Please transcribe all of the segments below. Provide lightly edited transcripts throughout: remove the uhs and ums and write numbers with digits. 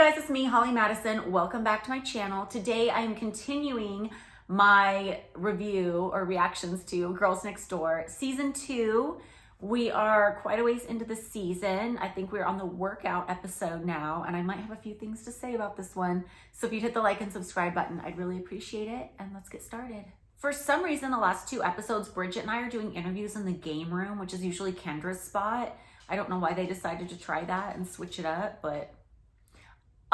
guys, it's me, Holly Madison. Welcome back to my channel. Today I am continuing my review or reactions to Girls Next Door Season 2. We are quite a ways into the season. I think we're on the workout episode now, and I might have a few things to say about this one. So if you'd hit the like and subscribe button, I'd really appreciate it, and let's get started. For some reason, the last two episodes, Bridget and I are doing interviews in the game room, which is usually Kendra's spot. I don't know why they decided to try that and switch it up, but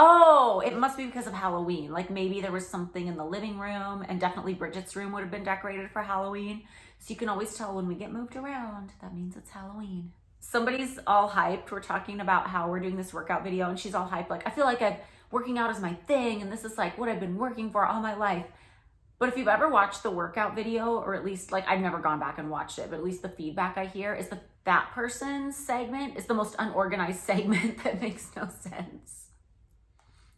oh, it must be because of Halloween. Like maybe there was something in the living room, and definitely Bridget's room would have been decorated for Halloween. So you can always tell when we get moved around, that means it's Halloween. Somebody's all hyped. We're talking about how we're doing this workout video, and she's all hyped. Like, I feel like working out is my thing, and this is like what I've been working for all my life. But if you've ever watched the workout video, or at least like I've never gone back and watched it, but at least the feedback I hear is that person's segment is the most unorganized segment that makes no sense.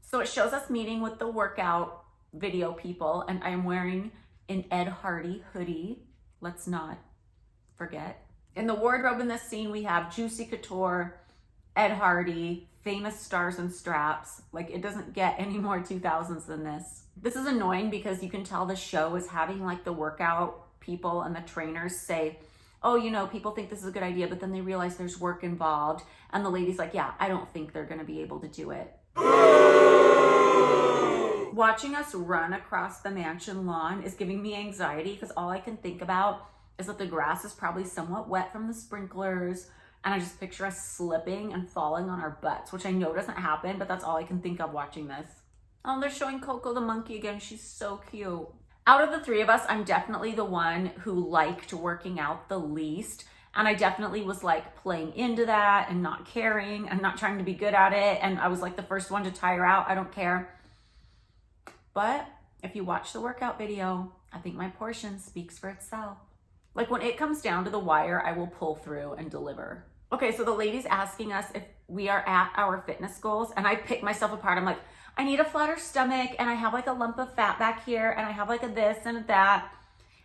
So it shows us meeting with the workout video people, and I am wearing an Ed Hardy hoodie. Let's not forget. In the wardrobe in this scene, we have Juicy Couture, Ed Hardy, famous stars and straps. Like, it doesn't get any more 2000s than this. This is annoying because you can tell the show is having like the workout people and the trainers say, oh, you know, people think this is a good idea, but then they realize there's work involved. And the lady's like, yeah, I don't think they're gonna be able to do it. Watching us run across the mansion lawn is giving me anxiety because all I can think about is that the grass is probably somewhat wet from the sprinklers, and I just picture us slipping and falling on our butts, which I know doesn't happen, but that's all I can think of watching this. Oh, they're showing Coco the monkey again. She's so cute. Out of the three of us, I'm definitely the one who liked working out the least. And I definitely was like playing into that and not caring and not trying to be good at it. And I was like the first one to tire out. I don't care. But if you watch the workout video, I think my portion speaks for itself. Like when it comes down to the wire, I will pull through and deliver. Okay, so the lady's asking us if we are at our fitness goals, and I pick myself apart. I'm like, I need a flatter stomach, and I have like a lump of fat back here, and I have like a this and a that.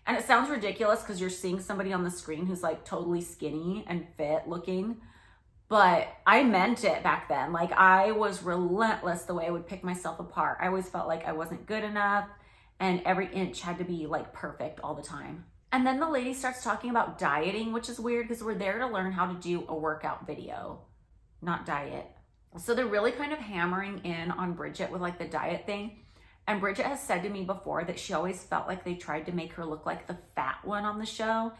And it sounds ridiculous because you're seeing somebody on the screen who's like totally skinny and fit looking, but I meant it back then. Like I was relentless the way I would pick myself apart. I always felt like I wasn't good enough, and every inch had to be like perfect all the time. And then the lady starts talking about dieting, which is weird because we're there to learn how to do a workout video, not diet. So they're really kind of hammering in on Bridget with like the diet thing. And Bridget has said to me before that she always felt like they tried to make her look like the fat one on the show.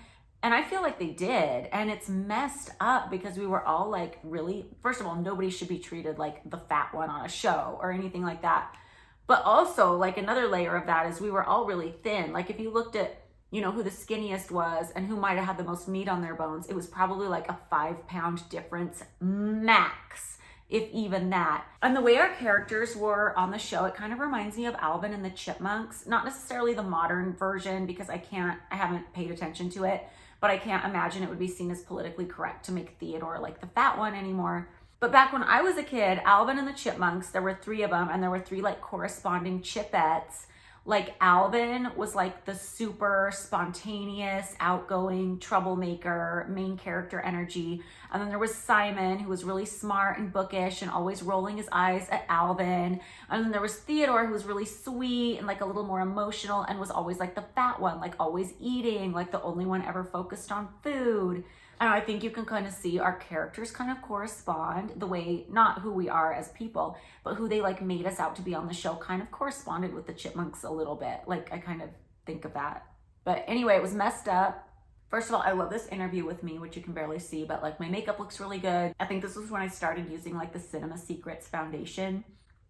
And I feel like they did. And it's messed up because we were all like really, first of all, nobody should be treated like the fat one on a show or anything like that. But also like another layer of that is we were all really thin. Like if you looked at, you know, who the skinniest was and who might have had the most meat on their bones, it was probably like a 5-pound difference max, if even that. And the way our characters were on the show, it kind of reminds me of Alvin and the Chipmunks. Not necessarily the modern version because I haven't paid attention to it, but I can't imagine it would be seen as politically correct to make Theodore like the fat one anymore. But back when I was a kid, Alvin and the Chipmunks, there were 3 of them, and there were 3 like corresponding Chipettes. Like Alvin was like the super spontaneous, outgoing troublemaker, main character energy. And then there was Simon, who was really smart and bookish and always rolling his eyes at Alvin. And then there was Theodore, who was really sweet and like a little more emotional and was always like the fat one, like always eating, like the only one ever focused on food. And I think you can kind of see our characters kind of correspond the way, not who we are as people, but who they like made us out to be on the show kind of corresponded with the Chipmunks a little bit. Like I kind of think of that. But anyway, it was messed up. First of all, I love this interview with me, which you can barely see, but like my makeup looks really good. I think this was when I started using like the Cinema Secrets foundation.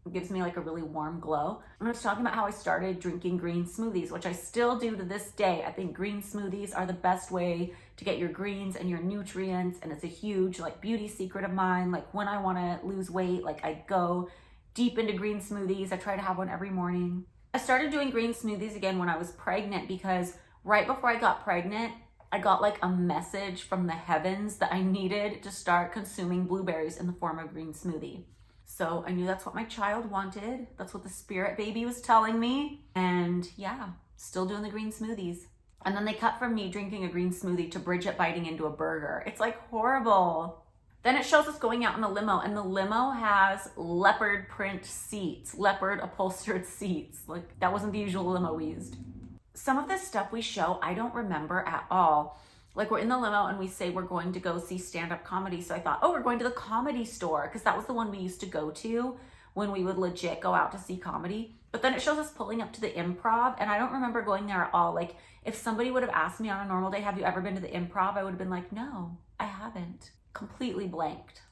It gives me like a really warm glow. And I was talking about how I started drinking green smoothies, which I still do to this day. I think green smoothies are the best way to get your greens and your nutrients. And it's a huge like beauty secret of mine. Like when I want to lose weight, like I go deep into green smoothies. I try to have one every morning. I started doing green smoothies again when I was pregnant because right before I got pregnant, I got like a message from the heavens that I needed to start consuming blueberries in the form of green smoothie. So I knew that's what my child wanted. That's what the spirit baby was telling me. And yeah, still doing the green smoothies. And then they cut from me drinking a green smoothie to Bridget biting into a burger. It's like horrible. Then it shows us going out in a limo, and the limo has leopard print seats, leopard upholstered seats. Like, that wasn't the usual limo we used. Some of this stuff we show, I don't remember at all. Like, we're in the limo and we say we're going to go see stand-up comedy. So I thought, oh, we're going to the Comedy Store, because that was the one we used to go to when we would legit go out to see comedy. But then it shows us pulling up to the Improv, and I don't remember going there at all. Like, if somebody would have asked me on a normal day, have you ever been to the Improv? I would have been like, no, I haven't. Completely blanked.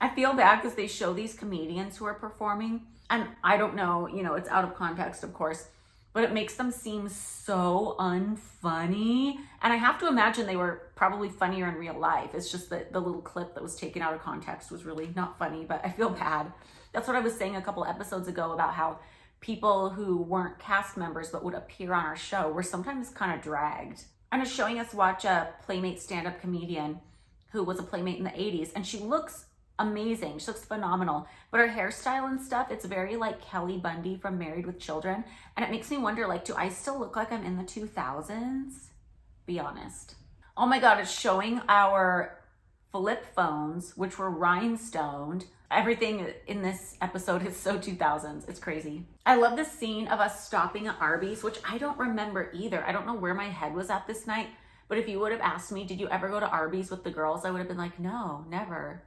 I feel bad because they show these comedians who are performing, and I don't know, you know, it's out of context, of course, but it makes them seem so unfunny. And I have to imagine they were probably funnier in real life. It's just that the little clip that was taken out of context was really not funny, but I feel bad. That's what I was saying a couple episodes ago about how people who weren't cast members but would appear on our show were sometimes kind of dragged. And it's showing us watch a Playmate stand-up comedian who was a Playmate in the 80s, and she looks amazing. She looks phenomenal, but her hairstyle and stuff, it's very like Kelly Bundy from Married with Children, and it makes me wonder, like, do I still look like I'm in the 2000s? Be honest. Oh my God, it's showing our flip phones, which were rhinestoned. Everything in this episode is so 2000s. It's crazy. I love this scene of us stopping at Arby's, which I don't remember either. I don't know where my head was at this night, but if you would have asked me, did you ever go to Arby's with the girls? I would have been like, no, never.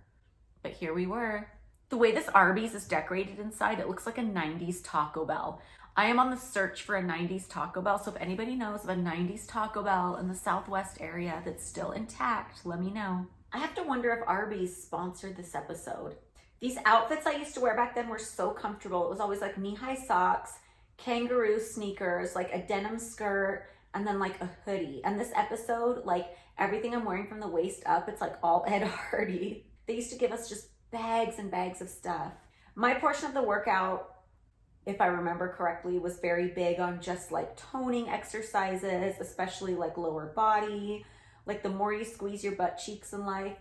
But here we were. The way this Arby's is decorated inside, it looks like a 90s Taco Bell. I am on the search for a 90s Taco Bell, so if anybody knows of a 90s Taco Bell in the Southwest area that's still intact, let me know. I have to wonder if Arby's sponsored this episode. These outfits I used to wear back then were so comfortable. It was always like knee-high socks, kangaroo sneakers, like a denim skirt, and then like a hoodie. And this episode, like everything I'm wearing from the waist up, it's like all Ed Hardy. They used to give us just bags and bags of stuff. My portion of the workout, if I remember correctly, was very big on just like toning exercises, especially like lower body. Like, the more you squeeze your butt cheeks in life,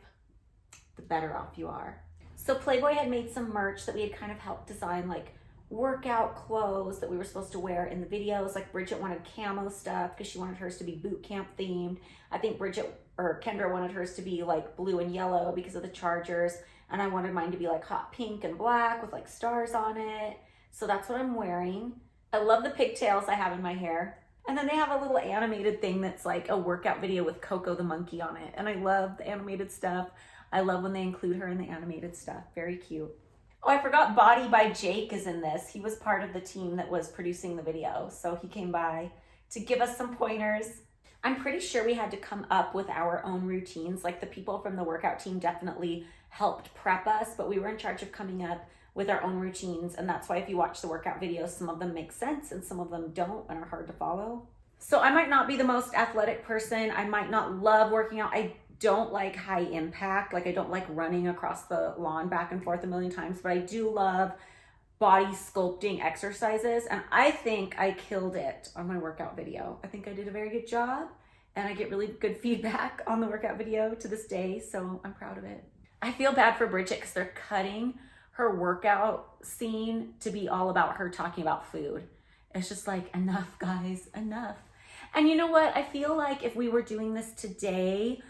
the better off you are. So Playboy had made some merch that we had kind of helped design, like workout clothes that we were supposed to wear in the videos. Like, Bridget wanted camo stuff because she wanted hers to be boot camp themed. I think Kendra wanted hers to be like blue and yellow because of the Chargers. And I wanted mine to be like hot pink and black with like stars on it. So that's what I'm wearing. I love the pigtails I have in my hair. And then they have a little animated thing that's like a workout video with Coco the monkey on it. And I love the animated stuff. I love when they include her in the animated stuff. Very cute. Oh, I forgot Body by Jake is in this. He was part of the team that was producing the video. So he came by to give us some pointers. I'm pretty sure we had to come up with our own routines. Like, the people from the workout team definitely helped prep us, but we were in charge of coming up with our own routines. And that's why if you watch the workout videos, some of them make sense and some of them don't and are hard to follow. So I might not be the most athletic person. I might not love working out. I don't like high impact. Like, I don't like running across the lawn back and forth a million times, but I do love body sculpting exercises. And I think I killed it on my workout video. I think I did a very good job, and I get really good feedback on the workout video to this day. So I'm proud of it. I feel bad for Bridget because they're cutting her workout scene to be all about her talking about food. It's just like, enough, guys, enough. And you know what? I feel like if we were doing this today,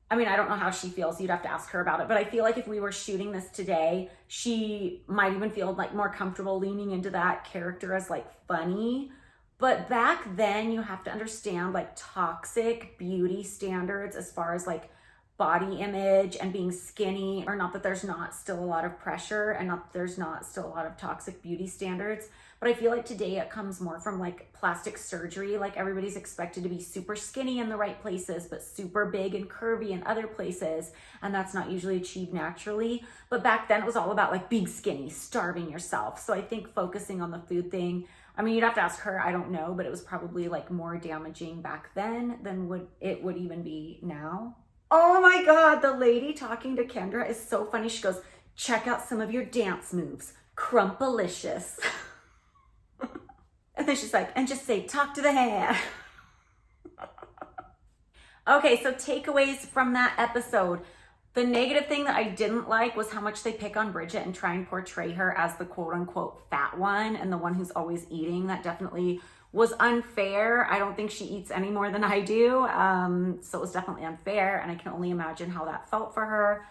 I mean, I don't know how she feels. You'd have to ask her about it. But I feel like if we were shooting this today, she might even feel like more comfortable leaning into that character as like funny. But back then, you have to understand like toxic beauty standards as far as like body image and being skinny, or not that there's not still a lot of pressure and not that there's not still a lot of toxic beauty standards. But I feel like today it comes more from like plastic surgery. Like, everybody's expected to be super skinny in the right places, but super big and curvy in other places. And that's not usually achieved naturally. But back then it was all about like being skinny, starving yourself. So I think focusing on the food thing, I mean, you'd have to ask her, I don't know, but it was probably like more damaging back then than it would even be now. Oh my God, the lady talking to Kendra is so funny. She goes, check out some of your dance moves. Crumpalicious. And then she's like, and just say, talk to the hair. Okay, so takeaways from that episode. The negative thing that I didn't like was how much they pick on Bridget and try and portray her as the quote unquote fat one and the one who's always eating. That definitely was unfair. I don't think she eats any more than I do. So it was definitely unfair, and I can only imagine how that felt for her.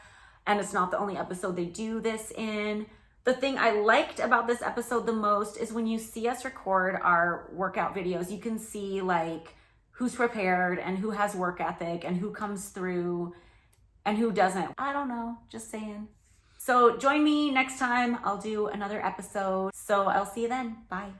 and it's not the only episode they do this in. The thing I liked about this episode the most is when you see us record our workout videos, you can see like who's prepared and who has work ethic and who comes through and who doesn't. I don't know, just saying. So join me next time. I'll do another episode. So I'll see you then. Bye.